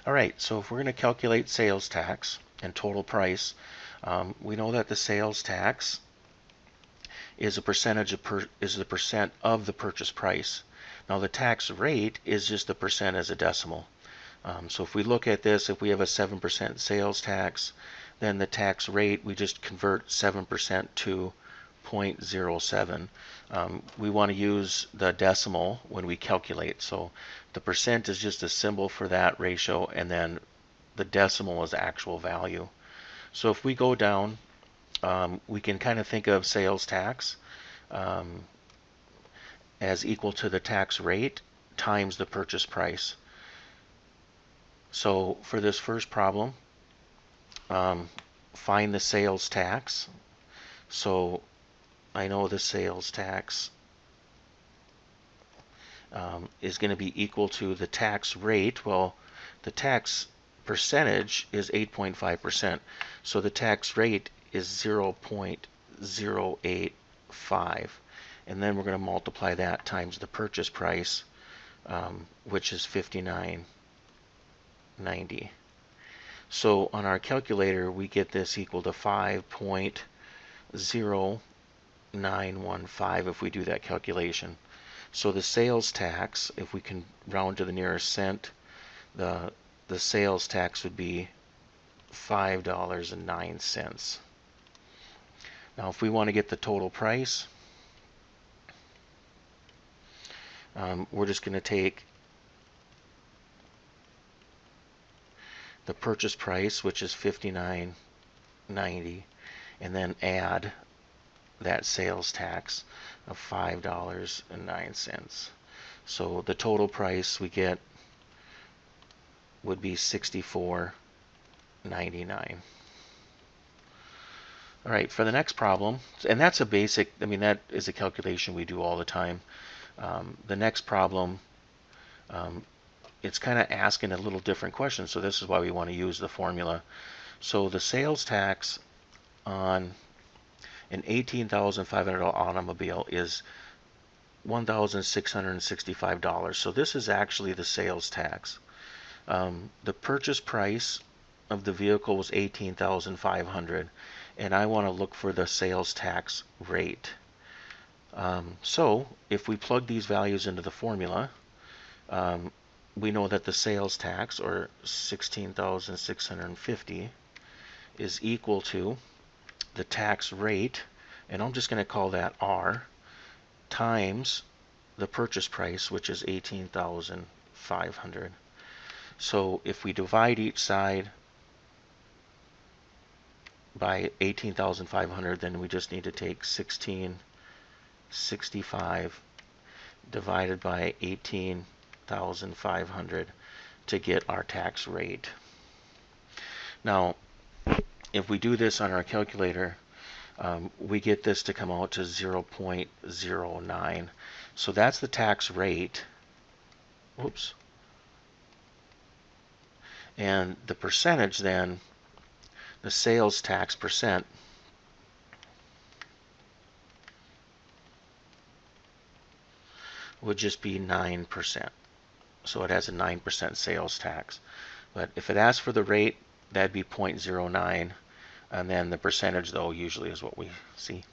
All right, so if we're going to calculate sales tax and total price, we know that the sales tax is a percentage of is the percent of the purchase price. Now the tax rate is just the percent as a decimal. So if we look at this, if we have a 7% sales tax, then the tax rate, we just convert 7% to 0.07. We want to use the decimal when we calculate. So the percent is just a symbol for that ratio, and then the decimal is actual value. So if we go down, we can kind of think of sales tax as equal to the tax rate times the purchase price. So for this first problem, find the sales tax. So I know the sales tax is going to be equal to the tax rate. Well, the tax percentage is 8.5%. So the tax rate is 0.085. And then we're going to multiply that times the purchase price, which is $59.90. So on our calculator, we get this equal to 5.0915 if we do that calculation. So the sales tax, if we can round to the nearest cent, the sales tax would be $5.09. Now if we want to get the total price, we're just going to take the purchase price, which is $59.90, and then add that sales tax of $5.09. So the total price we get would be $64.99. All right, for the next problem, and that's a basic, I mean, that is a calculation we do all the time. The next problem, it's kind of asking a little different question, so this is why we want to use the formula. So the sales tax on an $18,500 automobile is $1,665. So this is actually the sales tax. The purchase price of the vehicle was $18,500, and I want to look for the sales tax rate. So if we plug these values into the formula, we know that the sales tax, or $16,650, is equal to the tax rate, and I'm just going to call that R, times the purchase price, which is $18,500. So if we divide each side by 18,500, then we just need to take 1665 divided by 18,500 to get our tax rate. Now, if we do this on our calculator, we get this to come out to 0.09. So that's the tax rate. Whoops. And the percentage then, the sales tax percent, would just be 9%. So it has a 9% sales tax. But if it asks for the rate, that'd be 0.09. And then the percentage, though, usually is what we see.